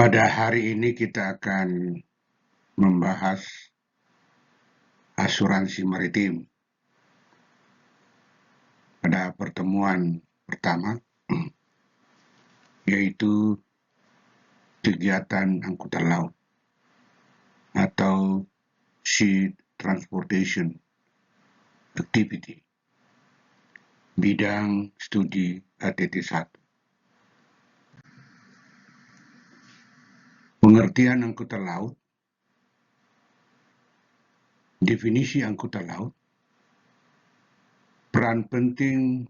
Pada hari ini kita akan membahas asuransi maritim. Pada pertemuan pertama, yaitu kegiatan angkutan laut atau Sea Transportation Activity, bidang studi ATT 1. Pengertian angkutan laut, definisi angkutan laut, peran penting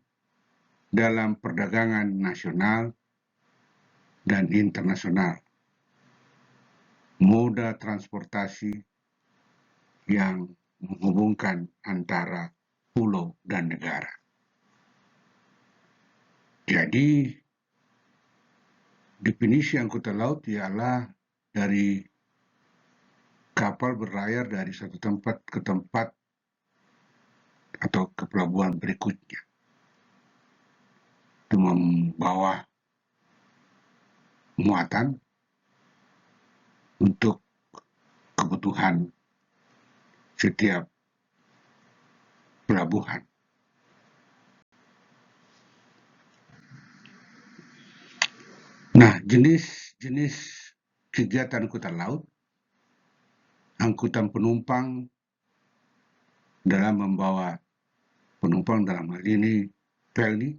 dalam perdagangan nasional dan internasional, moda transportasi yang menghubungkan antara pulau dan negara. Jadi, definisi angkutan laut ialah dari kapal berlayar dari satu tempat ke tempat atau ke pelabuhan berikutnya, itu membawa muatan untuk kebutuhan setiap pelabuhan. Nah, jenis-jenis kegiatan angkutan laut, angkutan penumpang dalam membawa penumpang, dalam hal ini pelni,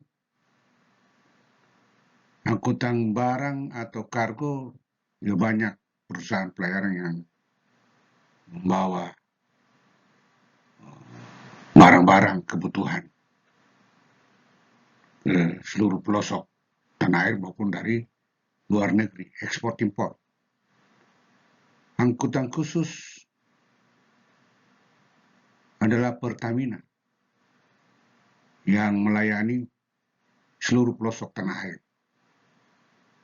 angkutan barang atau kargo, ya banyak perusahaan pelayaran yang membawa barang-barang kebutuhan ke seluruh pelosok tanah air maupun dari luar negeri, ekspor impor. Angkutan khusus adalah Pertamina yang melayani seluruh pelosok tanah air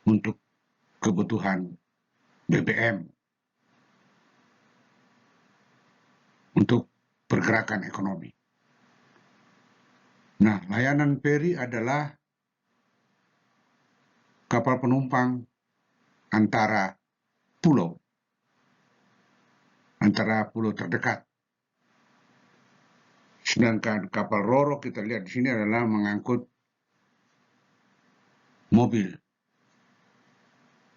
untuk kebutuhan BBM, untuk pergerakan ekonomi. Nah, layanan feri adalah kapal penumpang antara pulau terdekat. Sedangkan kapal ro-ro kita lihat di sini adalah mengangkut mobil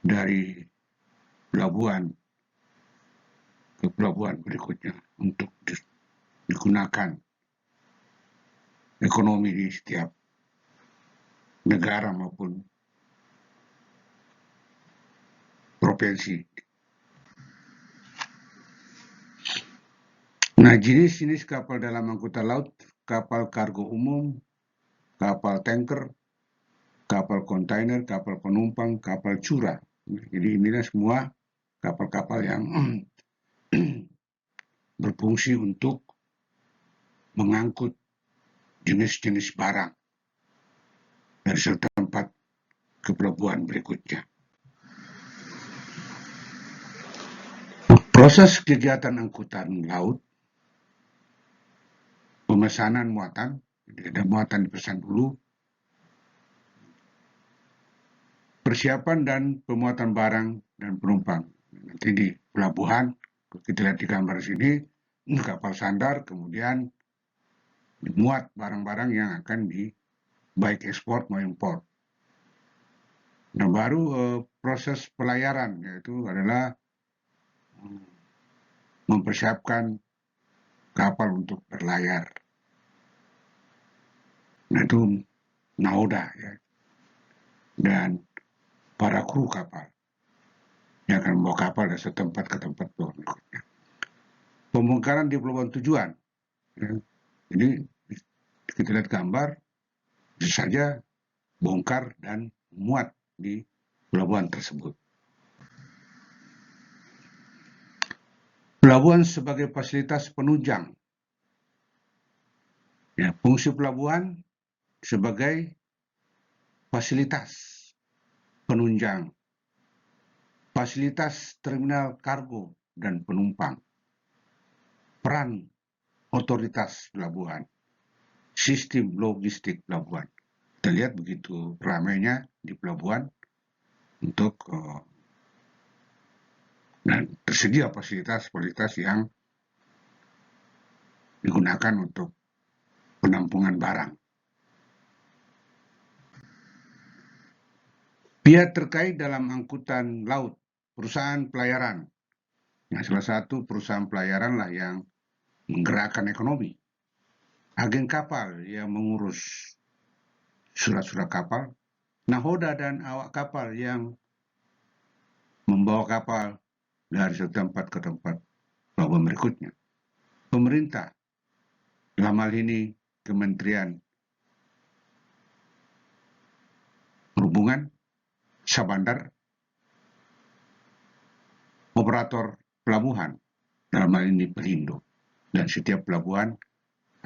dari pelabuhan ke pelabuhan berikutnya untuk digunakan ekonomi di setiap negara maupun provinsi. Nah, jenis-jenis kapal dalam angkutan laut, kapal kargo umum, kapal tanker, kapal kontainer, kapal penumpang, kapal curah. Jadi inilah semua kapal-kapal yang berfungsi untuk mengangkut jenis-jenis barang dari satu tempat ke pelabuhan berikutnya. Proses kegiatan angkutan laut, pemesanan muatan, jadi ada muatan dipesan dulu, persiapan dan pemuatan barang dan penumpang. Nanti di pelabuhan, kita lihat di gambar sini, kapal sandar, kemudian dimuat barang-barang yang akan baik ekspor maupun impor. Nah, baru proses pelayaran, yaitu adalah mempersiapkan kapal untuk berlayar. Nah, itu nahoda, ya. Dan para kru kapal yang akan membawa kapal dari satu tempat ke tempat berikutnya. Pembongkaran di pelabuhan tujuan, ya. Jadi kita lihat gambar, bisa saja bongkar dan muat di pelabuhan tersebut. Pelabuhan sebagai fasilitas penunjang. Ya, fungsi pelabuhan sebagai fasilitas penunjang, fasilitas terminal kargo dan penumpang, peran otoritas pelabuhan, sistem logistik pelabuhan. Kita lihat begitu ramainya di pelabuhan untuk dan tersedia fasilitas-fasilitas yang digunakan untuk penampungan barang. Pihak terkait dalam angkutan laut, perusahaan pelayaran. Nah, salah satu perusahaan pelayaran lah yang menggerakkan ekonomi. Agen kapal yang mengurus surat-surat kapal. Nahoda dan awak kapal yang membawa kapal dari satu tempat ke tempat pelabuhan berikutnya. Pemerintah, dalam hal ini Kementerian Perhubungan, Sabandar, operator pelabuhan, dalam hal ini Pelindo. Dan setiap pelabuhan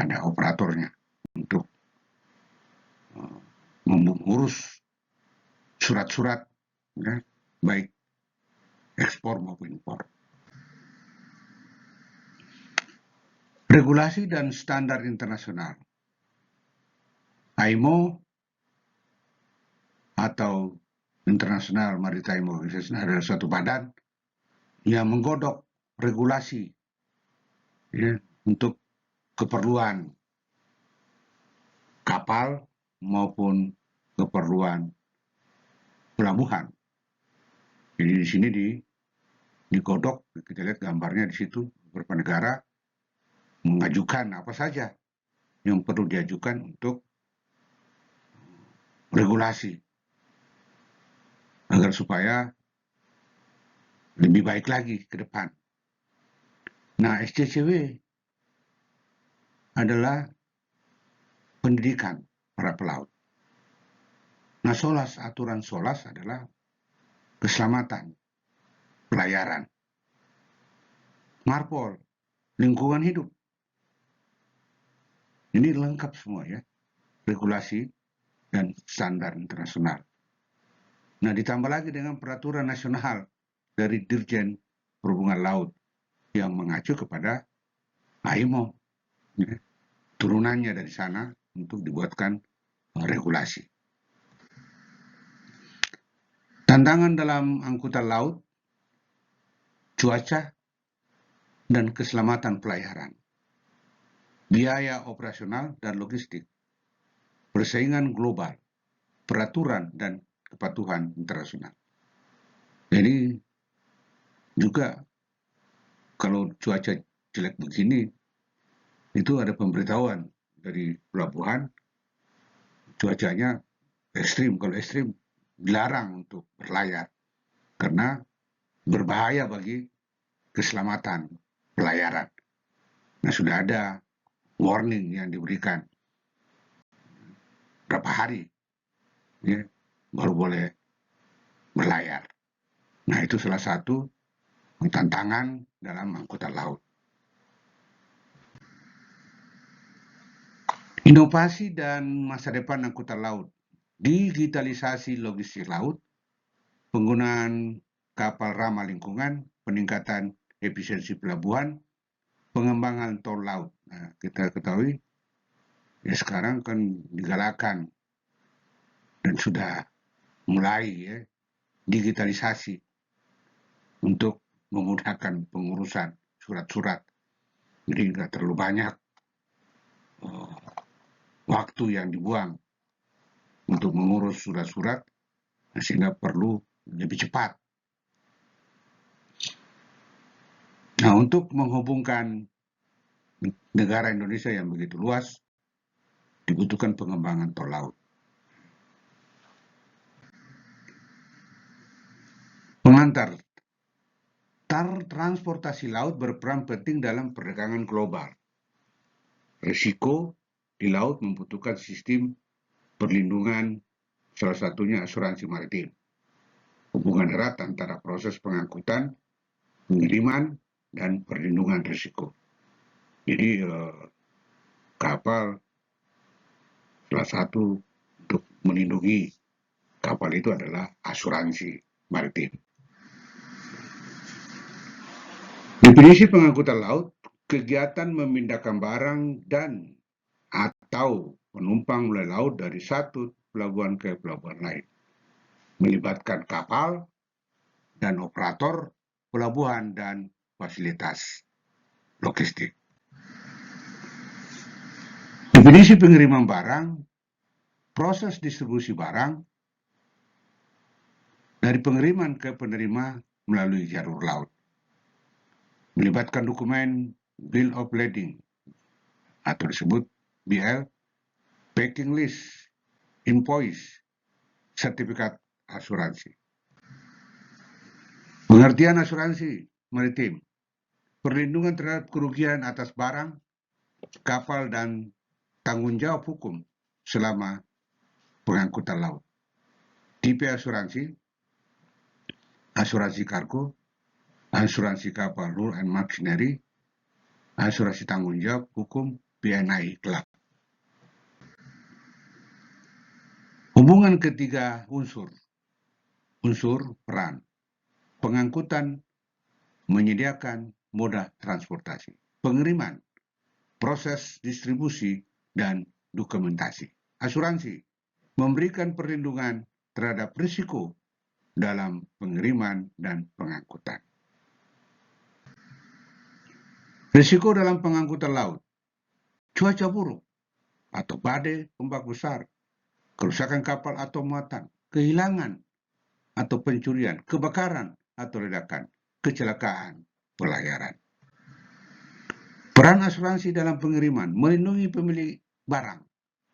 ada operatornya untuk mengurus surat-surat, ya, baik ekspor maupun impor. Regulasi dan standar internasional. IMO atau International Maritime Organization adalah suatu badan yang menggodok regulasi, ya, untuk keperluan kapal maupun keperluan pelabuhan. Jadi di sini digodok, kita lihat gambarnya di situ, beberapa negara mengajukan apa saja yang perlu diajukan untuk regulasi agar supaya lebih baik lagi ke depan. Nah, SCCW adalah pendidikan para pelaut. Nah, aturan SOLAS adalah keselamatan pelayaran. Marpol, lingkungan hidup. Ini lengkap semua, ya, regulasi dan standar internasional. Nah, ditambah lagi dengan peraturan nasional dari Dirjen Perhubungan Laut yang mengacu kepada IMO, ya, turunannya dari sana untuk dibuatkan regulasi. Tantangan dalam angkutan laut, cuaca, dan keselamatan pelayaran, biaya operasional dan logistik, persaingan global, peraturan dan kepatuhan internasional. Jadi juga kalau cuaca jelek begini, itu ada pemberitahuan dari pelabuhan, cuacanya ekstrim. Kalau ekstrim, dilarang untuk berlayar karena berbahaya bagi keselamatan pelayaran. Nah, sudah ada warning yang diberikan berapa hari, ya, baru boleh berlayar. Nah, itu salah satu tantangan dalam angkutan laut. Inovasi dan masa depan angkutan laut, digitalisasi logistik laut, penggunaan kapal ramah lingkungan, peningkatan efisiensi pelabuhan, pengembangan tol laut. Nah, kita ketahui ya sekarang kan digalakan dan sudah mulai, ya, digitalisasi untuk memudahkan pengurusan surat-surat. Jadi nggak terlalu banyak waktu yang dibuang untuk mengurus surat-surat, sehingga perlu lebih cepat. Nah, untuk menghubungkan negara Indonesia yang begitu luas, dibutuhkan pengembangan tol laut. Pengantar, transportasi laut berperan penting dalam perdagangan global. Risiko di laut membutuhkan sistem perlindungan, salah satunya asuransi maritim. Hubungan erat antara proses pengangkutan, pengiriman, dan perlindungan risiko. Jadi kapal salah satu untuk melindungi kapal itu adalah asuransi maritim. Definisi pengangkutan laut, kegiatan memindahkan barang dan atau penumpang melalui laut dari satu pelabuhan ke pelabuhan lain, melibatkan kapal dan operator pelabuhan, dan fasilitas logistik. Definisi pengiriman barang, proses distribusi barang dari pengiriman ke penerima melalui jalur laut, melibatkan dokumen Bill of Lading atau disebut BL, packing list, invoice, sertifikat asuransi. Pengertian asuransi maritim, perlindungan terhadap kerugian atas barang, kapal, dan tanggung jawab hukum selama pengangkutan laut. Tipe asuransi, asuransi kargo, asuransi kapal hull and machinery, asuransi tanggung jawab hukum PNI Club. Hubungan ketiga unsur peran, pengangkutan menyediakan moda transportasi, pengiriman, proses distribusi, dan dokumentasi. Asuransi memberikan perlindungan terhadap risiko dalam pengiriman dan pengangkutan. Risiko dalam pengangkutan laut, cuaca buruk atau badai ombak besar, kerusakan kapal atau muatan, kehilangan atau pencurian, kebakaran atau ledakan, kecelakaan pelayaran. Peran asuransi dalam pengiriman melindungi pemilik barang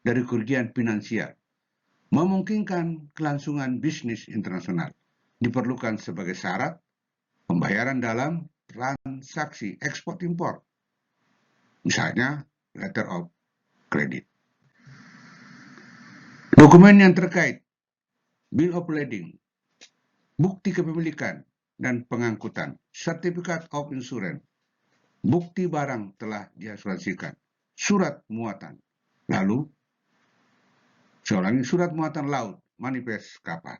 dari kerugian finansial, memungkinkan kelangsungan bisnis internasional, diperlukan sebagai syarat pembayaran dalam transaksi ekspor-impor, misalnya letter of credit. Dokumen yang terkait, Bill of Lading, bukti kepemilikan dan pengangkutan, Certificate of Insurance, bukti barang telah diasuransikan, surat muatan, lalu surat muatan laut, manifest kapal.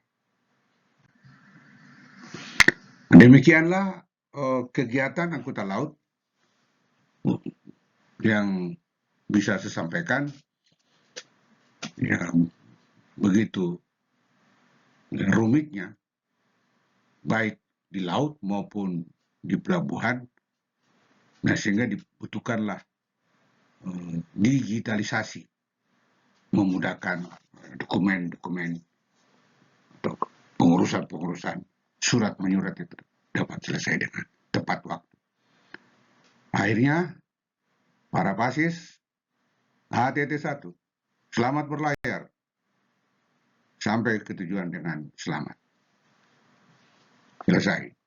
Demikianlah kegiatan angkutan laut yang bisa saya sampaikan, yang begitu rumitnya, baik di laut maupun di pelabuhan. Nah, sehingga dibutuhkanlah digitalisasi, memudahkan dokumen-dokumen atau pengurusan surat menyurat itu dapat selesai dengan tepat waktu. Akhirnya, para pasis HTT1, selamat berlayar sampai ke tujuan dengan selamat. Selesai.